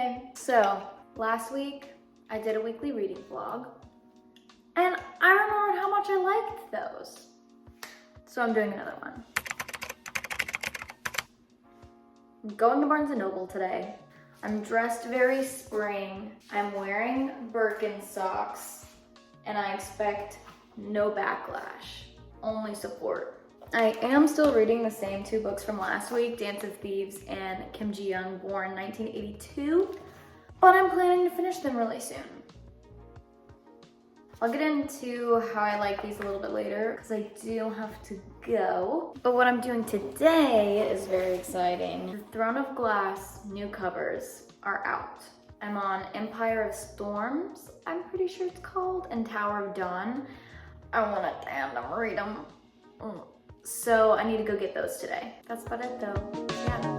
Okay, so last week I did a weekly reading vlog and I remembered how much I liked those. So I'm doing another one. I'm going to Barnes & Noble today. I'm dressed very spring. I'm wearing Birkenstocks and I expect no backlash, only support. I am still reading the same two books from last week, Dance of Thieves and Kim JiYoung, Born 1982, but I'm planning to finish them really soon. I'll get into how I like these a little bit later because I do have to go. But what I'm doing today is very exciting. The Throne of Glass new covers are out. I'm on Empire of Storms, I'm pretty sure it's called, and Tower of Dawn. I want to tandem read them. So I need to go get those today. That's about it though. Yeah.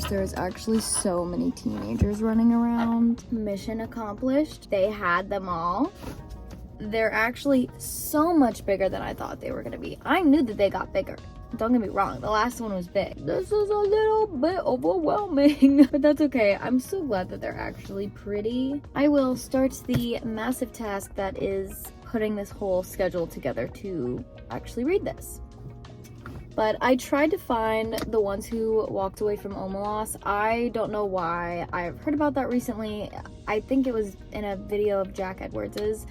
There's actually so many teenagers running around. Mission accomplished. They had them all. They're actually so much bigger than I thought they were gonna be. I knew that they got bigger. Don't get me wrong, the last one was big. This is a little bit overwhelming, but that's okay. I'm so glad that they're actually pretty. I will start the massive task that is putting this whole schedule together to actually read this. But I tried to find the ones who walked away from Omelas. I don't know why. I've heard about that recently. I think it was in a video of Jack Edwards's.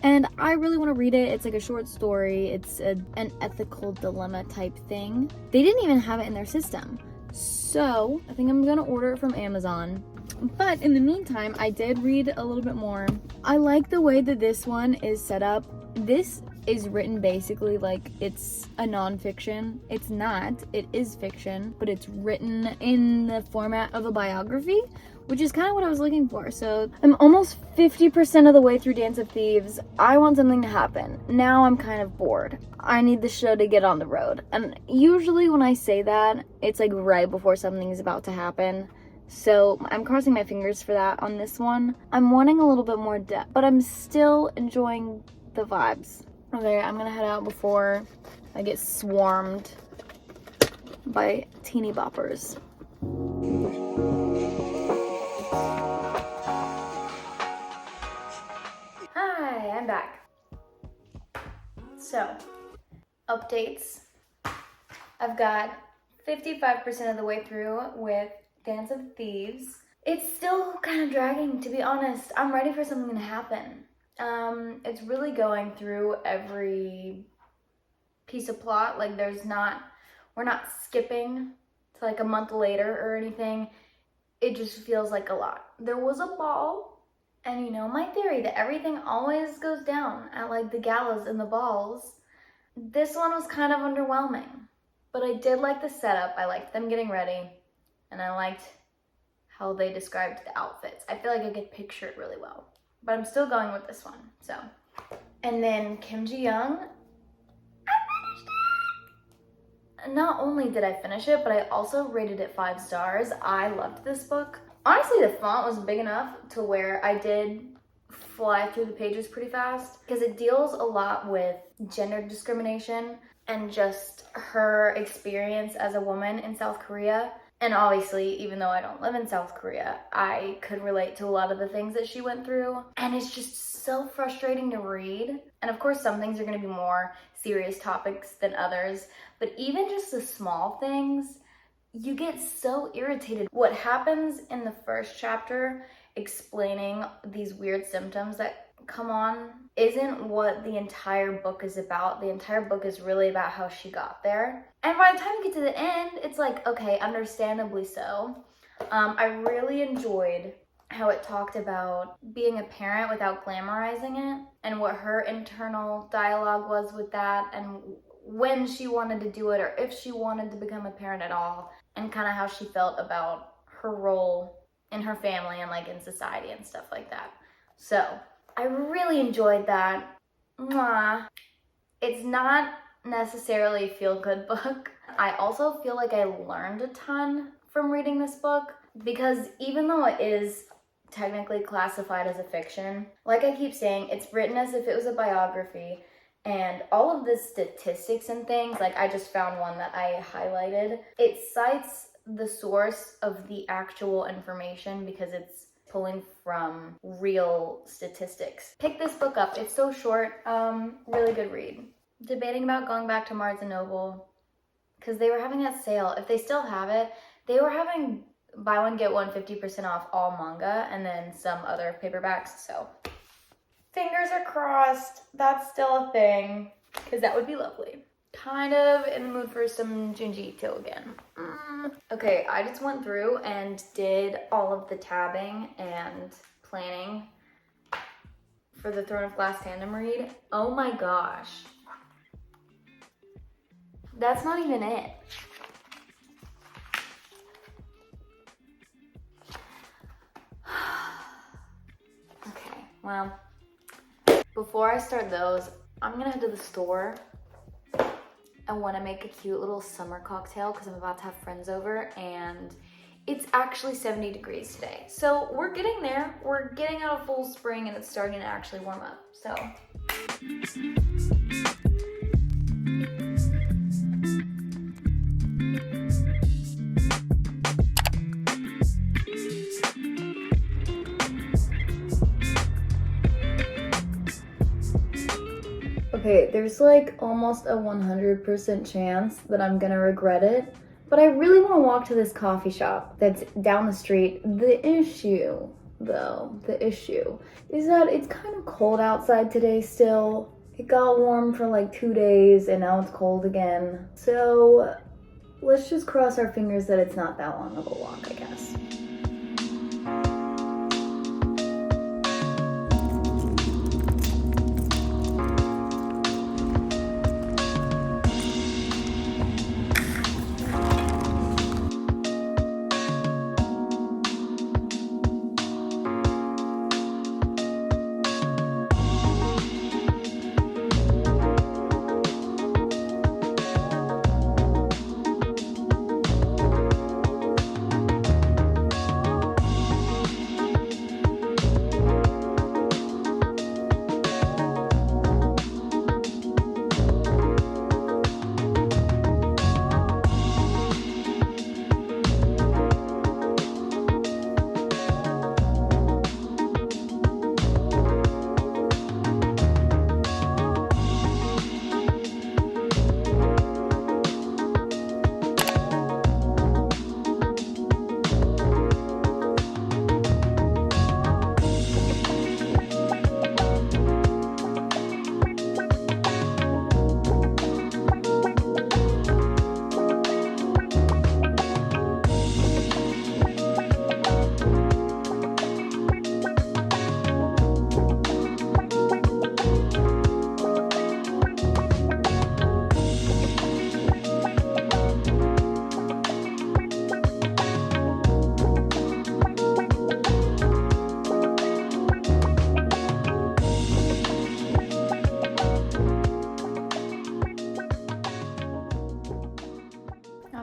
And I really want to read it. It's like a short story. It's an ethical dilemma type thing. They didn't even have it in their system. So I think I'm going to order it from Amazon. But in the meantime, I did read a little bit more. I like the way that this one is set up. This is written basically like it's a nonfiction. It's not, it is fiction, but it's written in the format of a biography, which is kind of what I was looking for. So I'm almost 50% of the way through Dance of Thieves. I want something to happen. Now I'm kind of bored. I need the show to get on the road. And usually when I say that, it's like right before something is about to happen. So I'm crossing my fingers for that on this one. I'm wanting a little bit more depth, but I'm still enjoying the vibes. Okay, I'm gonna head out before I get swarmed by teeny boppers. Hi, I'm back. So, updates. I've got 55% of the way through with Dance of Thieves. It's still kind of dragging, to be honest. I'm ready for something to happen. It's really going through every piece of plot. Like we're not skipping to like a month later or anything. It just feels like a lot. There was a ball, and you know my theory that everything always goes down at like the galas and the balls. This one was kind of underwhelming, but I did like the setup. I liked them getting ready, and I liked how they described the outfits. I feel like I could picture it really well. But I'm still going with this one, so. And then Kim JiYoung, I finished it! Not only did I finish it, but I also rated it 5 stars. I loved this book. Honestly, the font was big enough to where I did fly through the pages pretty fast because it deals a lot with gender discrimination and just her experience as a woman in South Korea. And obviously, even though I don't live in South Korea, I could relate to a lot of the things that she went through. And it's just so frustrating to read. And of course, some things are going to be more serious topics than others. But even just the small things, you get so irritated. What happens in the first chapter, explaining these weird symptoms that come on, isn't what the entire book is about. The entire book is really about how she got there. And by the time you get to the end, it's like, okay, understandably so. I really enjoyed how it talked about being a parent without glamorizing it, and what her internal dialogue was with that, and when she wanted to do it, or if she wanted to become a parent at all, and kind of how she felt about her role in her family and like in society and stuff like that. So I really enjoyed that. Mwah. It's not necessarily a feel-good book. I also feel like I learned a ton from reading this book, because even though it is technically classified as a fiction, like I keep saying, it's written as if it was a biography, and all of the statistics and things, like I just found one that I highlighted, it cites the source of the actual information because it's pulling from real statistics. Pick this book up. It's so short. Really good read. Debating about going back to Barnes & Noble because they were having that sale. If they still have it, they were having buy one get one 50% off all manga and then some other paperbacks. So fingers are crossed that's still a thing, because that would be lovely. Kind of in the mood for some Junji Ito again. Okay, I just went through and did all of the tabbing and planning for the Throne of Glass tandem read. Oh my gosh. That's not even it. Okay, well, before I start those, I'm gonna head to the store. I want to make a cute little summer cocktail because I'm about to have friends over, and it's actually 70 degrees today. So we're getting there. We're getting out of full spring and it's starting to actually warm up. So. Okay, there's like almost a 100% chance that I'm gonna regret it, but I really want to walk to this coffee shop that's down the street. The issue, though, is that it's kind of cold outside today still. It got warm for like 2 days and now it's cold again. So let's just cross our fingers that it's not that long of a walk, I guess.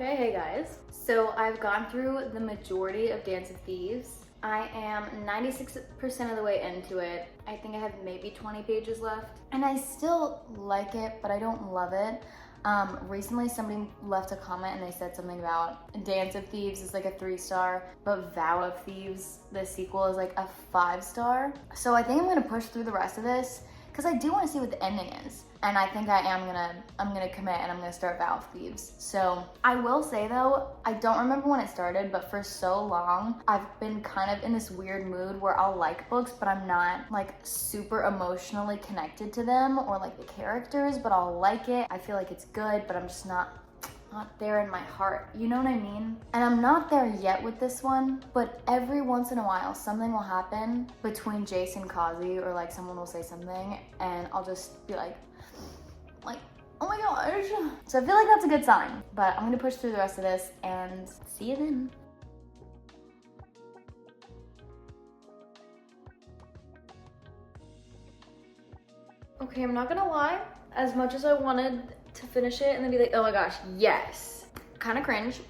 Hey guys, so I've gone through the majority of Dance of Thieves. I am 96% of the way into it. I think I have maybe 20 pages left. And I still like it, but I don't love it. Recently somebody left a comment and they said something about Dance of Thieves is like a 3-star, but Vow of Thieves, the sequel, is like a 5-star. So I think I'm gonna push through the rest of this because I do want to see what the ending is. And I think I'm gonna commit and I'm gonna start Vow of Thieves. So I will say though, I don't remember when it started, but for so long, I've been kind of in this weird mood where I'll like books, but I'm not like super emotionally connected to them or like the characters, but I'll like it. I feel like it's good, but I'm just not there in my heart. You know what I mean? And I'm not there yet with this one, but every once in a while, something will happen between Jace and Kazi, or like someone will say something and I'll just be like, oh my gosh. So I feel like that's a good sign, but I'm gonna push through the rest of this and see you then. Okay, I'm not gonna lie, as much as I wanted to finish it and then be like, oh my gosh, yes. Kind of cringe,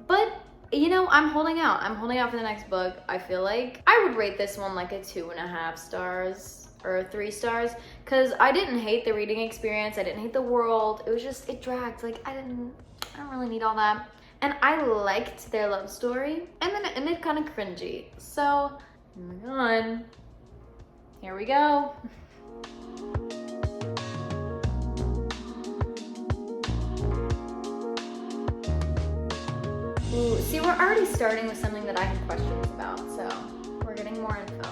but you know, I'm holding out. I'm holding out for the next book. I feel like I would rate this one like a 2.5 stars. Or 3 stars, because I didn't hate the reading experience, I didn't hate the world, it was just, it dragged, like I don't really need all that, and I liked their love story, and then it ended kind of cringy, so moving on, here we go. Ooh, see, we're already starting with something that I have questions about, so we're getting more info.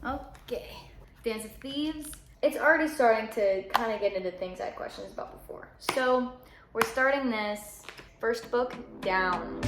Okay, Dance of Thieves. It's already starting to kind of get into things I had questions about before. So we're starting this first book down.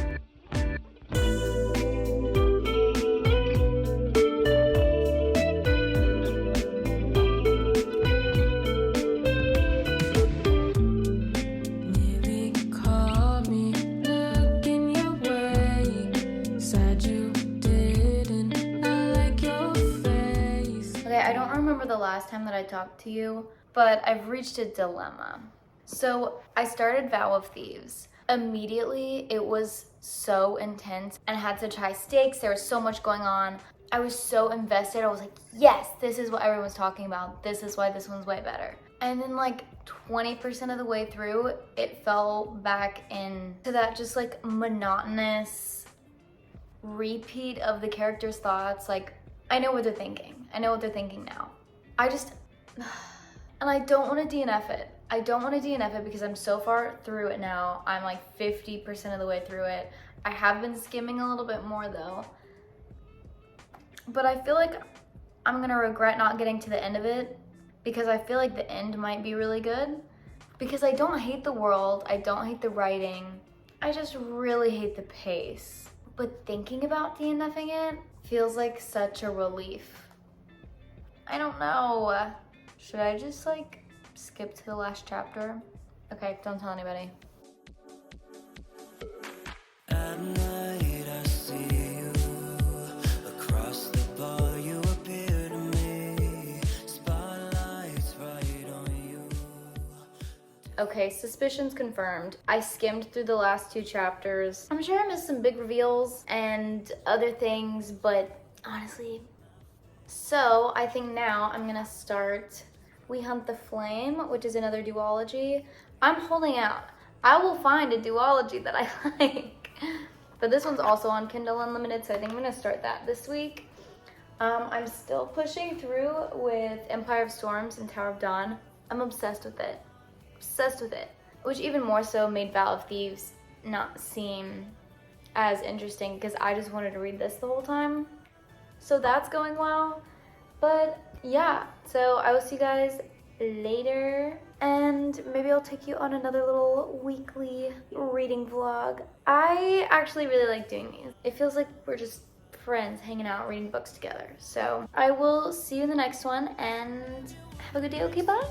The last time that I talked to you, but I've reached a dilemma. So I started Vow of Thieves. Immediately, it was so intense and had such high stakes. There was so much going on. I was so invested. I was like, yes, this is what everyone's talking about. This is why this one's way better. And then like 20% of the way through, it fell back into that just like monotonous repeat of the characters' thoughts. Like, I know what they're thinking. I know what they're thinking now. And I don't want to DNF it. I don't want to DNF it because I'm so far through it now. I'm like 50% of the way through it. I have been skimming a little bit more though. But I feel like I'm gonna regret not getting to the end of it because I feel like the end might be really good. Because I don't hate the world, I don't hate the writing. I just really hate the pace. But thinking about DNFing it feels like such a relief. I don't know. Should I just like skip to the last chapter? Okay, don't tell anybody. At night I see you across the bar, you appear to me. Spotlights right on you. Okay, suspicions confirmed. I skimmed through the last 2 chapters. I'm sure I missed some big reveals and other things, but honestly. So I think now I'm gonna start We Hunt the Flame, which is another duology. I'm holding out. I will find a duology that I like. But this one's also on Kindle Unlimited, so I think I'm gonna start that this week. I'm still pushing through with Empire of Storms and Tower of Dawn. I'm obsessed with it. Obsessed with it. Which even more so made Vow of Thieves not seem as interesting because I just wanted to read this the whole time. So that's going well. But yeah, so I will see you guys later. And maybe I'll take you on another little weekly reading vlog. I actually really like doing these. It feels like we're just friends hanging out reading books together. So I will see you in the next one and have a good day. Okay, bye.